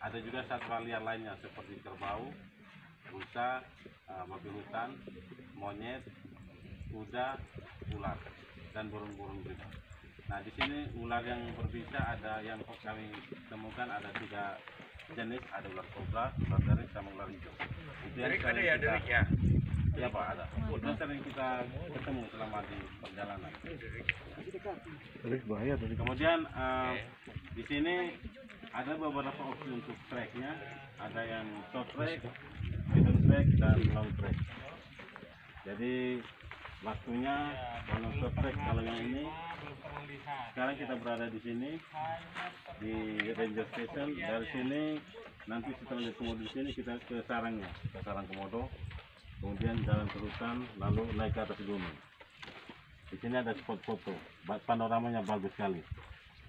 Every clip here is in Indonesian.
Ada juga satwa liar lainnya seperti kerbau, rusa, babi hutan, monyet, kuda, ular, dan burung-burung juga. Nah, di sini ular yang berbisa ada yang kami temukan ada 3 jenis, ada ular kobra, ular derik, sama ular hijau. Itu yang Ada ya, derik ya? Iya Pak, ada. Itu sering kita ketemu selama di perjalanan. Derik bahaya dari. Kemudian di sini ada beberapa opsi untuk treknya. Ada yang short trek, medium trek, dan long trek. Jadi waktunya kalau short trek, kalau yang ini sekarang kita berada di sini di ranger station. Dari sini nanti setelah di komodo di sini kita ke sarangnya, ke sarang komodo. Kemudian jalan terusan lalu naik ke atas gunung. Di sini ada spot foto, panoramanya bagus sekali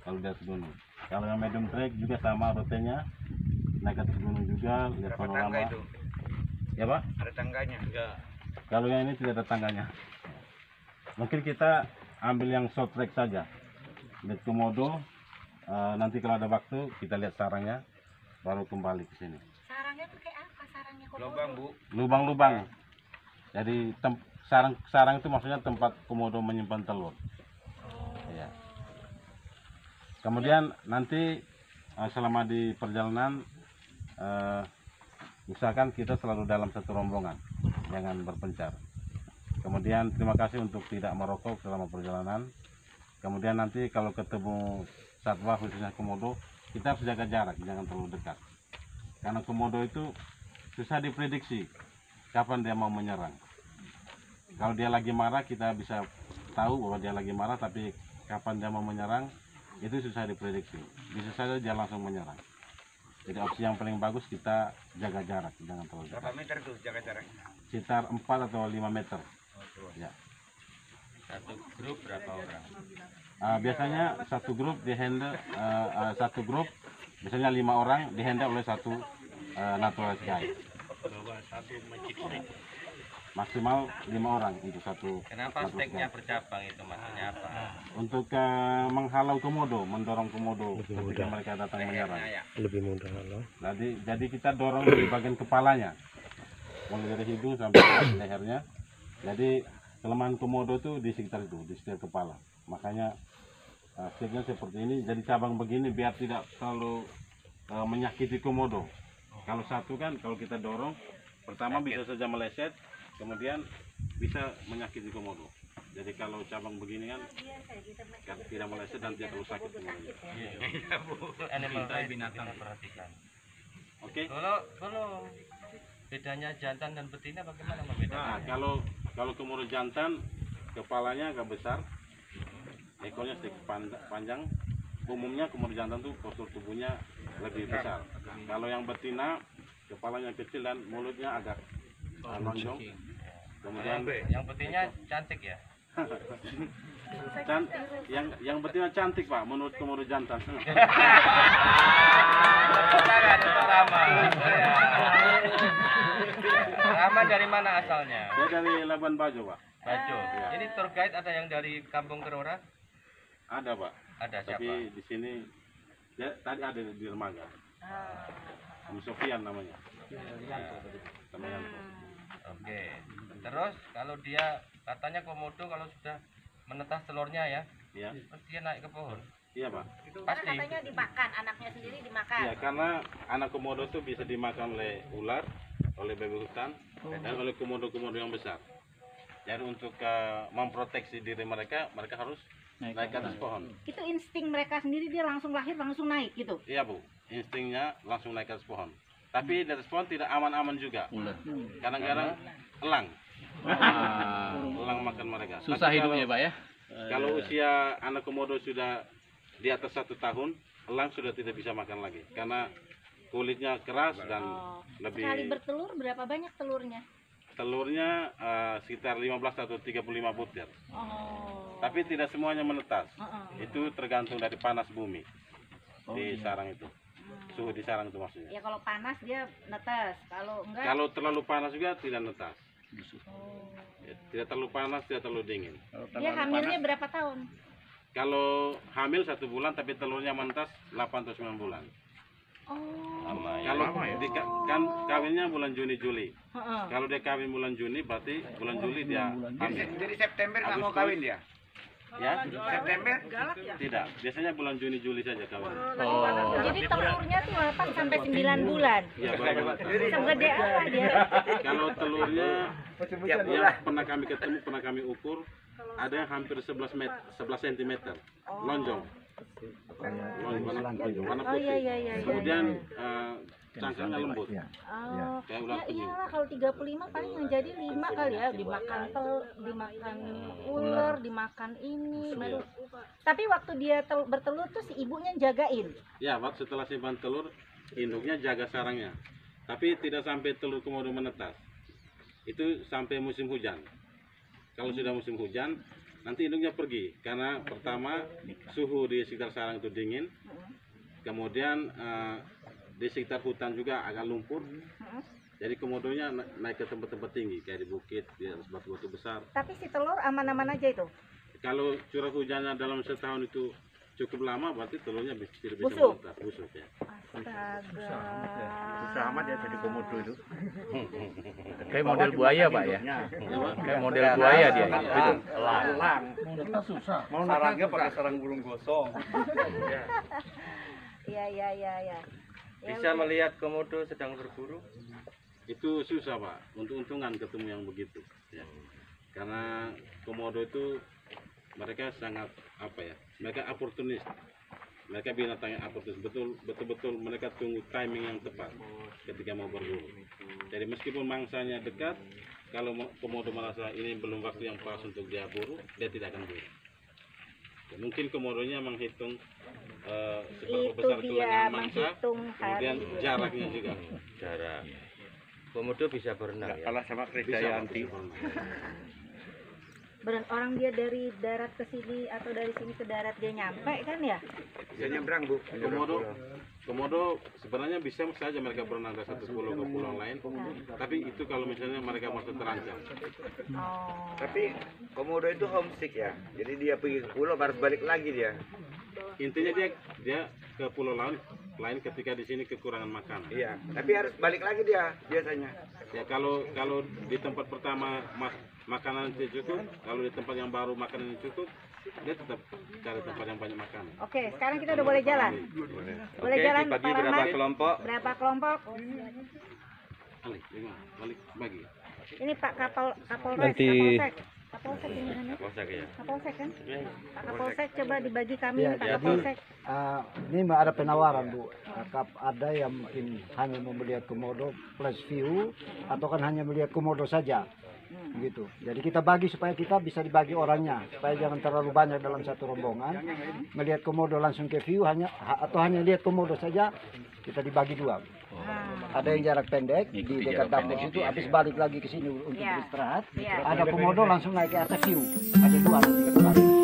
kalau di atas gunung. Kalau yang medium trek juga sama rutenya, naik ke atas gunung juga, lihat Berapa panorama. tangga itu? Ya Pak? Ada tangganya? Enggak. Kalau yang ini tidak ada tangganya. Mungkin kita ambil yang short trek saja. Lihat komodo, nanti kalau ada waktu kita lihat sarangnya, baru kembali ke sini. Sarangnya pakai apa? Sarangnya komodo? Lubang, Bu. Lubang-lubang. Jadi sarang itu maksudnya tempat komodo menyimpan telur. Ya. Kemudian nanti selama di perjalanan usahakan kita selalu dalam satu rombongan, jangan berpencar. Kemudian terima kasih untuk tidak merokok selama perjalanan. Kemudian nanti kalau ketemu satwa khususnya komodo, kita harus jaga jarak, jangan terlalu dekat. Karena komodo itu susah diprediksi kapan dia mau menyerang. Kalau dia lagi marah kita bisa tahu bahwa dia lagi marah, tapi kapan dia mau menyerang itu susah diprediksi. Bisa saja dia langsung menyerang. Jadi opsi yang paling bagus kita jaga jarak, jangan terlalu dekat. Berapa meter tuh jaga jaraknya? Sekitar 4 atau 5 meter. Ya. Satu grup berapa orang? Biasanya satu grup dihandle biasanya 5 orang dihandle oleh satu naturalized guide. Maksimal 5 orang untuk satu. Kenapa naturalized steknya guide. bercabang itu maksudnya apa? Untuk menghalau komodo, mendorong komodo ketika mereka datang menyerang. Ya. Lebih mudah loh. Jadi kita dorong di bagian kepalanya, mulai dari hidung sampai ke lehernya. Jadi kelemahan komodo itu di sekitar itu, di sekitar kepala. Makanya steknya seperti ini, jadi cabang begini biar tidak terlalu menyakiti komodo. Kalau satu kan, kalau kita dorong, pertama bisa saja meleset, kemudian bisa menyakiti komodo. Jadi kalau cabang begini kan tidak meleset dan tidak terlalu sakit komodonya. Iya, Bu. Animal rights binatang perhatikan. Oke. Kalau bedanya jantan dan betina bagaimana membedakan? Nah, kalau komodo jantan kepalanya agak besar, ekornya sedikit panjang. Umumnya komodo jantan tuh postur tubuhnya lebih besar. Kalau yang betina kepalanya kecil dan mulutnya agak lonjong. Kemudian Yang betina cantik ya? yang betina cantik Pak menurut komodo jantan. Rama dari mana asalnya? Dia dari Labuan Bajo Pak. Bajo. Ini tour guide ada yang dari Kampung Kerora? Ada Pak. Ada siapa? Tapi di sini dia tadi ada di Remaga. Om Sofian namanya. Sama Yanto. Oke. Terus kalau dia katanya komodo kalau sudah menetas telurnya ya, Ya. terus dia naik ke pohon. Iya Pak. Pasti. Katanya dimakan, anaknya sendiri dimakan. Ya, karena anak komodo itu bisa dimakan oleh ular, oleh babi hutan, dan oleh komodo-komodo yang besar. Jadi untuk memproteksi diri mereka, mereka harus naik ke atas pohon. Itu insting mereka sendiri, dia langsung lahir langsung naik gitu. Iya Bu, instingnya langsung naik ke atas pohon. Tapi di atas pohon tidak aman-aman juga. Kadang-kadang elang. Elang makan mereka. Susah Tapi hidupnya Pak ya? Kalau usia anak komodo sudah di atas 1 tahun, elang sudah tidak bisa makan lagi. Karena kulitnya keras dan lebih... Sekali bertelur berapa banyak telurnya? Telurnya sekitar 15 atau 35 butir. Oh. Tapi tidak semuanya menetas. Itu tergantung dari panas bumi di sarang itu. Suhu di sarang itu maksudnya. Ya kalau panas dia netes, kalau enggak Kalau terlalu panas juga tidak netas. oh. Ya, tidak terlalu panas, tidak terlalu dingin. Dia hamilnya berapa tahun? Kalau hamil 1 bulan tapi telurnya menetas 8 atau 9 bulan. Oh. Kalau kan kawinnya bulan Juni Juli. Heeh. Kalau dia kawin bulan Juni berarti bulan Juli dia hamil. Jadi September nggak mau Agustus. kawin dia? Ya? September? Tidak. Biasanya bulan Juni Juli saja kawin. Jadi telurnya tuh 8 sampai 9 bulan. Ya, baru. Segede apa dia? Kalau telurnya yang pernah kami ketemu, pernah kami ukur, ada yang hampir 11 cm. Lonjong. Warna Oh iya putih. iya iya. Kemudian cangkangnya lembut. Oh. Kayak ular Ya penyu. iyalah kalau 35 paling yang jadi 5 kali ya, dimakan dimakan ular, dimakan ini baru. Tapi waktu dia bertelur tuh si ibunya jagain. Ya, waktu setelah simpan telur, induknya jaga sarangnya. Tapi tidak sampai telur komodo menetas. Itu sampai musim hujan. Kalau sudah musim hujan, nanti induknya pergi. Karena pertama, suhu di sekitar sarang itu dingin. Kemudian di sekitar hutan juga agak lumpur. Jadi komodonya naik ke tempat-tempat tinggi, kayak di bukit, di atas batu-batu besar. Tapi si telur aman-aman aja itu. Kalau curah hujannya dalam setahun itu cukup lama, berarti telurnya tidak bisa Busuk? menetas. Busuk ya. Astaga. Susah amat ya jadi komodo itu. Kayak model buaya, Pak ya? Kayak model buaya dia. Itu. Elang. Mau sarangnya pakai sarang burung gosong. Iya iya iya iya. Ya Bisa udah. melihat komodo sedang berburu. Itu susah Pak, untung-untungan ketemu yang begitu ya. Karena komodo itu mereka sangat apa ya, mereka oportunis, mereka binatang yang oportunis, betul-betul mereka tunggu timing yang tepat ketika mau berburu. Jadi meskipun mangsanya dekat, kalau komodo merasa ini belum waktu yang pas untuk dia buru, dia tidak akan buru. Ya, mungkin komodonya menghitung seberapa Itu besar dia tulangan mangsa, menghitung kemudian hari. jaraknya juga. Jarak. Komodo bisa berenang ya. Kalah sama Bisa, Pak, Krisdayanti. bisa berenang. Orang dia dari darat ke sini atau dari sini ke darat dia nyampe kan ya? Bisa nyebrang, Bu. Komodo sebenarnya bisa saja mereka berenang dari satu pulau ke pulau lain, tapi itu kalau misalnya mereka merasa terancam. Oh. Tapi komodo itu homesick ya. Jadi dia pergi ke pulau harus balik lagi dia. Intinya dia ke pulau lain ketika di sini kekurangan makanan. Iya, tapi harus balik lagi dia biasanya. Ya kalau di tempat pertama makanan tidak cukup, kalau di tempat yang baru makanan cukup, dia tetap cari tempat yang banyak makanan. Oke, sekarang kita udah boleh jalan. Boleh jalan dibagi Pak berapa Rahmat? kelompok? Berapa kelompok? Alik, balik bagi. Ini Pak Kapolres, Nanti- Kapolsek ini kan ya? Polsek ya. Kapolsek kan? Pak Kapolsek coba dibagi kami Ya, nih, Pak jadi Kapolsek. ini ada penawaran Bu. Ada yang mungkin hanya mau melihat komodo plus view atau kan hanya melihat komodo saja, gitu. Jadi kita bagi supaya kita bisa dibagi orangnya, supaya jangan terlalu banyak dalam satu rombongan. Melihat komodo langsung ke view atau hanya lihat komodo saja, kita dibagi dua. Ada yang jarak pendek di dekat dapur situ, habis balik lagi ke sini untuk Iya. beristirahat. Iya. Ada komodo langsung naik ke atas view. Ada dua.